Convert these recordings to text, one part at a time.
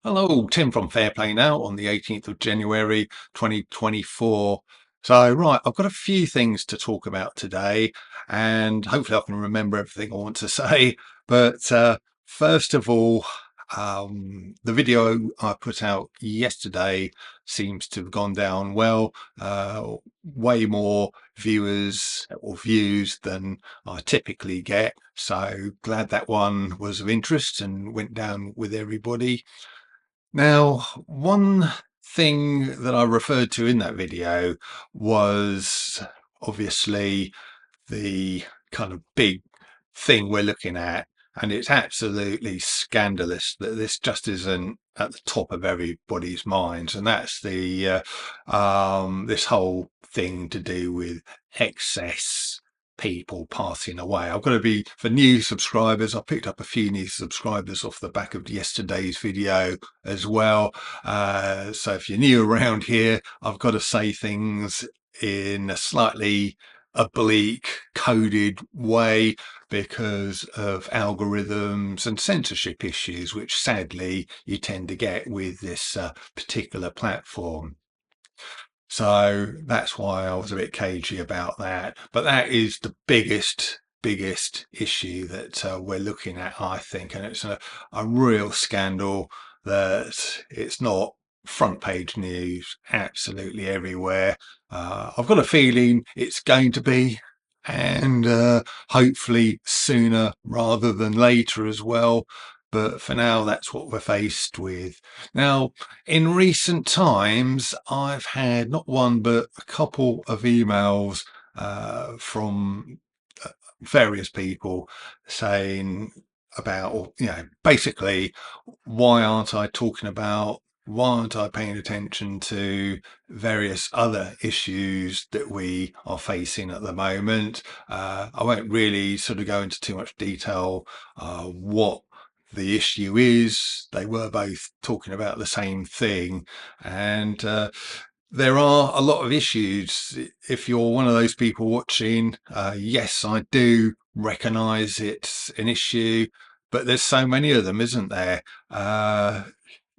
Hello, Tim from Fairplay now on the 18th of January 2024. So, right, I've got a few things to talk about today, and hopefully I can remember everything I want to say. But first of all, the video I put out yesterday seems to have gone down well. Way more viewers or views than I typically get. So glad that one was of interest and went down with everybody. Now, one thing that I referred to in that video was obviously the kind of big thing we're looking at, and it's absolutely scandalous that this just isn't at the top of everybody's minds, and that's the this whole thing to do with excess people passing away. I've got to be for new subscribers. I picked up a few new subscribers off the back of yesterday's video as well. So if you're new around here, I've got to say things in a slightly oblique coded way because of algorithms and censorship issues, which sadly you tend to get with this particular platform. So that's why I was a bit cagey about that. But that is the biggest issue that we're looking at, I think. And it's a real scandal that it's not front page news absolutely everywhere. I've got a feeling it's going to be, and hopefully sooner rather than later as well. But for now, that's what we're faced with. Now, in recent times, I've had not one, but a couple of emails from various people saying about, or, basically, why aren't I talking about, why aren't I paying attention to various other issues that we are facing at the moment? I won't really sort of go into too much detail what the issue is. They were both talking about the same thing, and there are a lot of issues. If you're one of those people watching, yes, I do recognize it's an issue, but there's so many of them, isn't there?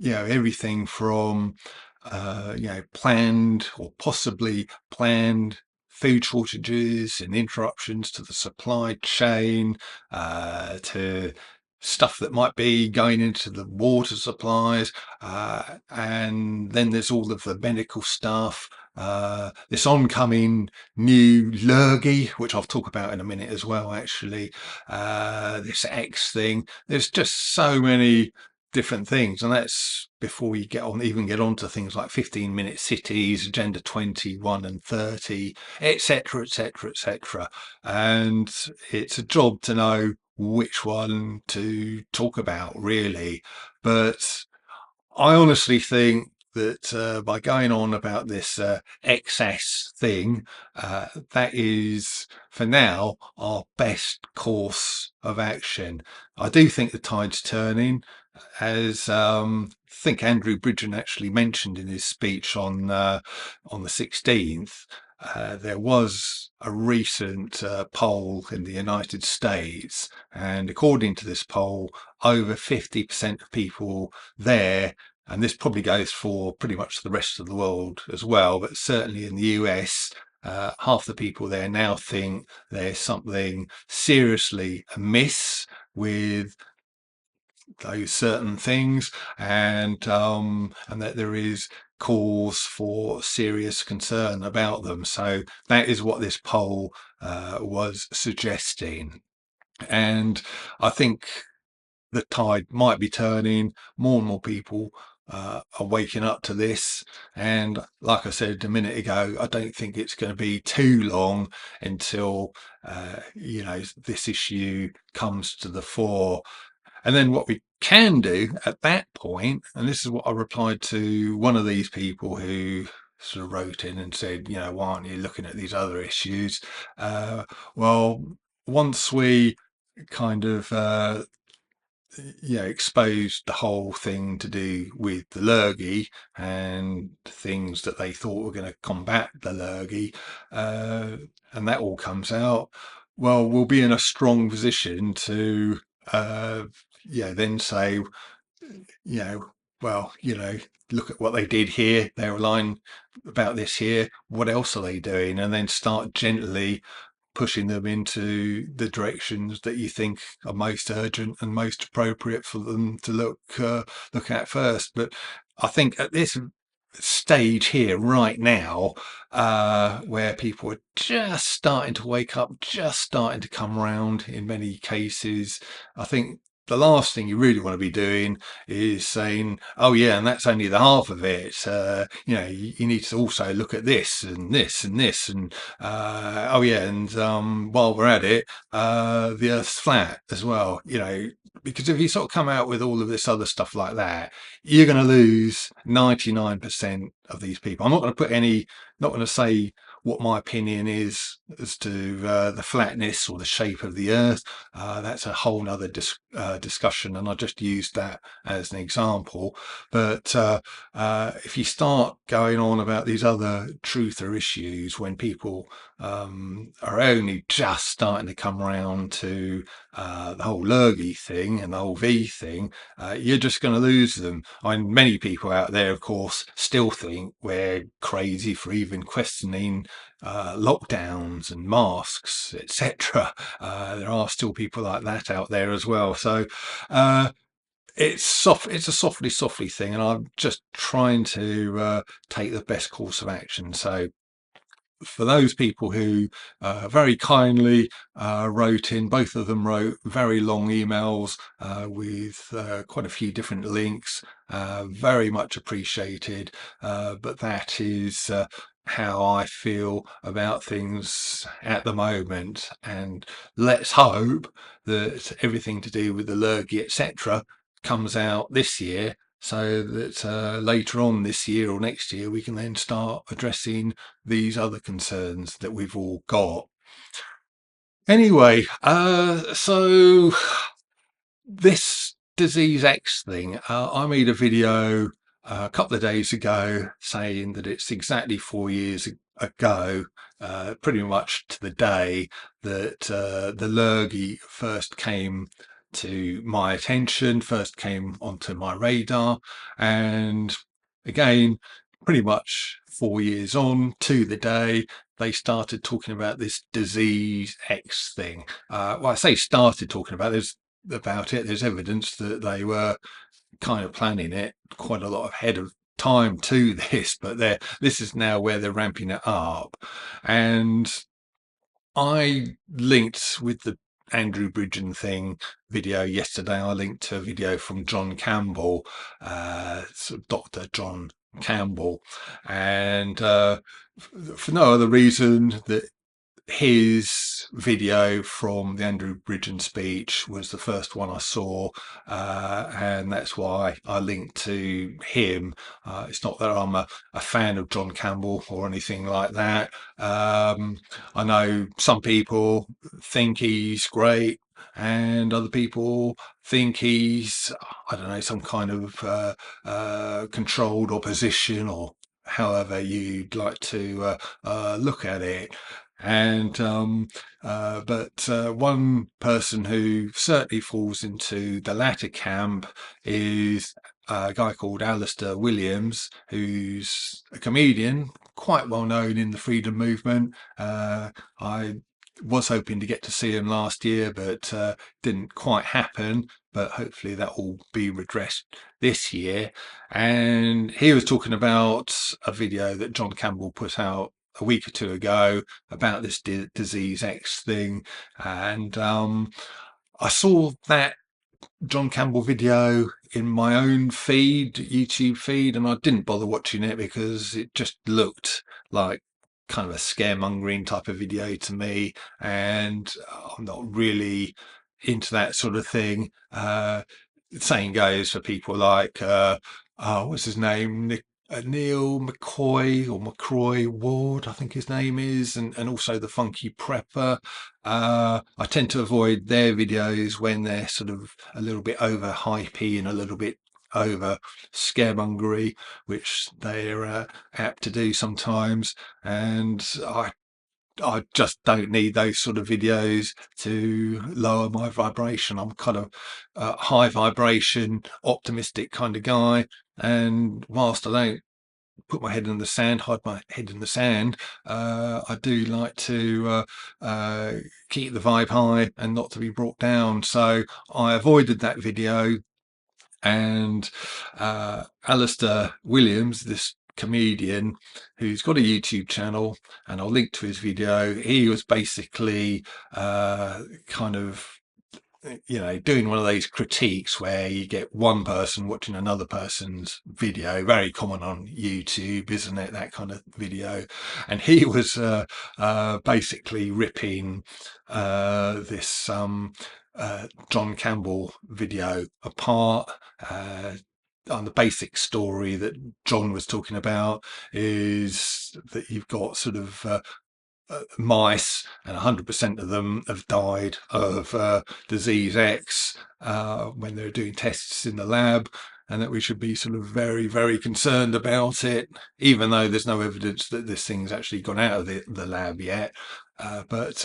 Everything from planned or possibly planned food shortages and interruptions to the supply chain, to stuff that might be going into the water supplies, and then there's all of the medical stuff. This oncoming new lurgy, which I'll talk about in a minute as well, actually. This X thing. There's just so many different things, and that's before we even get on to things like 15-minute cities, Agenda 21 and 30, etc., etc., etc. And it's a job to know which one to talk about, really. But I honestly think that by going on about this excess thing, that is for now our best course of action. I do think the tide's turning, as I think Andrew Bridgen actually mentioned in his speech on the 16th. There was a recent poll in the United States, and according to this poll, over 50% of people there, and this probably goes for pretty much the rest of the world as well, but certainly in the US, half the people there now think there's something seriously amiss with those certain things, and that there is cause for serious concern about them. So that is what this poll was suggesting, and I think the tide might be turning. More and more people are waking up to this, and like I said a minute ago, I don't think it's going to be too long until this issue comes to the fore. And then what we can do at that point, and this is what I replied to one of these people who sort of wrote in and said, why aren't you looking at these other issues? Well, once we kind of exposed the whole thing to do with the lurgy and things that they thought were going to combat the lurgy, and that all comes out, well, we'll be in a strong position to then say, well, look at what they did here. They're lying about this here. What else are they doing? And then start gently pushing them into the directions that you think are most urgent and most appropriate for them to look at first. But I think at this stage here right now, where people are just starting to wake up, just starting to come around in many cases, I think the last thing you really want to be doing is saying, oh yeah, and that's only the half of it. You need to also look at this and this and this, and oh yeah, and while we're at it, the earth's flat as well. Because if you sort of come out with all of this other stuff like that, you're going to lose 99% of these people. I'm not going to not going to say what my opinion is as to the flatness or the shape of the earth. That's a whole nother discussion, and I just used that as an example. But if you start going on about these other truther issues when people are only just starting to come around to the whole Lurgy thing and the whole V thing, you're just going to lose them. I mean, many people out there, of course, still think we're crazy for even questioning lockdowns and masks, etc. There are still people like that out there as well. So it's a softly thing, and I'm just trying to take the best course of action. So for those people who very kindly wrote in, both of them wrote very long emails with quite a few different links, very much appreciated. But that is how I feel about things at the moment. And let's hope that everything to do with the Lurgy, etc., comes out this year, so that later on this year or next year we can then start addressing these other concerns that we've all got. Anyway, so this disease X thing, I made a video a couple of days ago saying that it's exactly 4 years ago, pretty much to the day, that the Lurgy first came to my attention, first came onto my radar. And again, pretty much 4 years on to the day, they started talking about this disease X thing. Well, I say started talking about it. There's evidence that they were kind of planning it quite a lot ahead of time to this, but this is now where they're ramping it up. And I linked with the Andrew Bridgen thing video yesterday. I linked to a video from John Campbell, sort of Dr. John Campbell, and for no other reason that his video from the Andrew Bridgen speech was the first one I saw, and that's why I linked to him. It's not that I'm a fan of John Campbell or anything like that. I know some people think he's great, and other people think he's, I don't know, some kind of controlled opposition, or however you'd like to look at it. And but one person who certainly falls into the latter camp is a guy called Alistair Williams, who's a comedian, quite well known in the freedom movement. I was hoping to get to see him last year, but didn't quite happen. But hopefully that will be redressed this year. And he was talking about a video that John Campbell put out a week or two ago about this disease X thing. And I saw that John Campbell video in my own YouTube feed, and I didn't bother watching it because it just looked like kind of a scaremongering type of video to me, and I'm not really into that sort of thing. Saying goes for people like what's his name, Neil McCoy or McCroy Ward, I think his name is, and also the Funky Prepper. I tend to avoid their videos when they're sort of a little bit over hypey and a little bit over scaremongery, which they're apt to do sometimes. And I just don't need those sort of videos to lower my vibration. I'm kind of a high vibration, optimistic kind of guy. And whilst I don't put my head in the sand, hide my head in the sand, I do like to keep the vibe high and not to be brought down. So I avoided that video, and Alistair Williams, this comedian who's got a YouTube channel, and I'll link to his video. He was basically kind of, doing one of those critiques where you get one person watching another person's video, very common on YouTube, isn't it? That kind of video. And he was basically ripping this John Campbell video apart. On the basic story that John was talking about is that you've got sort of mice, and 100% of them have died of disease X when they're doing tests in the lab, and that we should be sort of very, very concerned about it, even though there's no evidence that this thing's actually gone out of the lab yet. But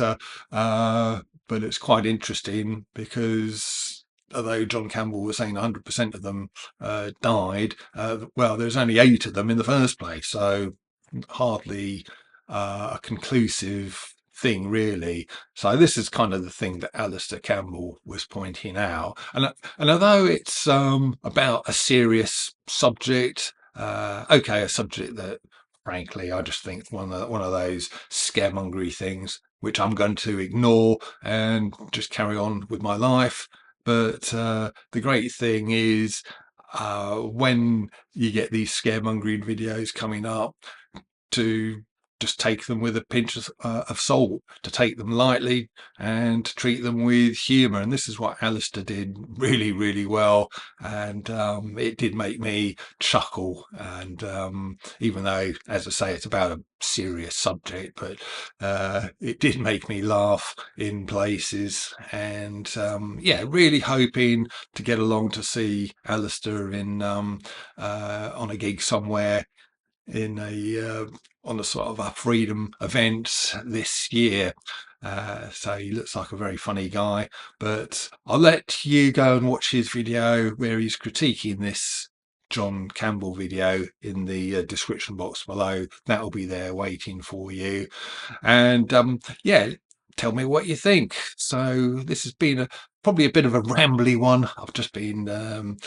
it's quite interesting because although John Campbell was saying 100% of them died, well, there's only 8 of them in the first place, so hardly a conclusive thing, really. So this is kind of the thing that Alistair Campbell was pointing out, and although it's about a serious subject, okay, a subject that frankly I just think one of those scaremongery things which I'm going to ignore and just carry on with my life. But the great thing is when you get these scaremongering videos coming up, to just take them with a pinch of salt, to take them lightly and to treat them with humour. And this is what Alistair did really, really well. And it did make me chuckle. And even though, as I say, it's about a serious subject, but it did make me laugh in places. And yeah, really hoping to get along to see Alistair in on a gig somewhere in a on a sort of a freedom event this year. So he looks like a very funny guy, but I'll let you go and watch his video where he's critiquing this John Campbell video in the description box below. That'll be there waiting for you. And yeah, tell me what you think. So this has been probably a bit of a rambly one. I've just been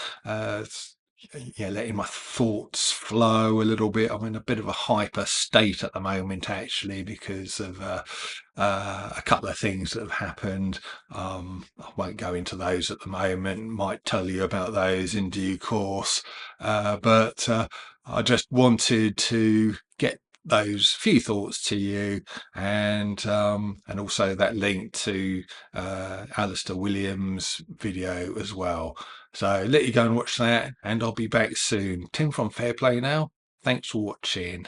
yeah, letting my thoughts flow a little bit. I'm in a bit of a hyper state at the moment, actually, because of a couple of things that have happened. I won't go into those at the moment. Might tell you about those in due course. But I just wanted to get those few thoughts to you, and also that link to Alistair Williams' video as well. So let you go and watch that, and I'll be back soon. Tim from Fair Play Now. Thanks for watching.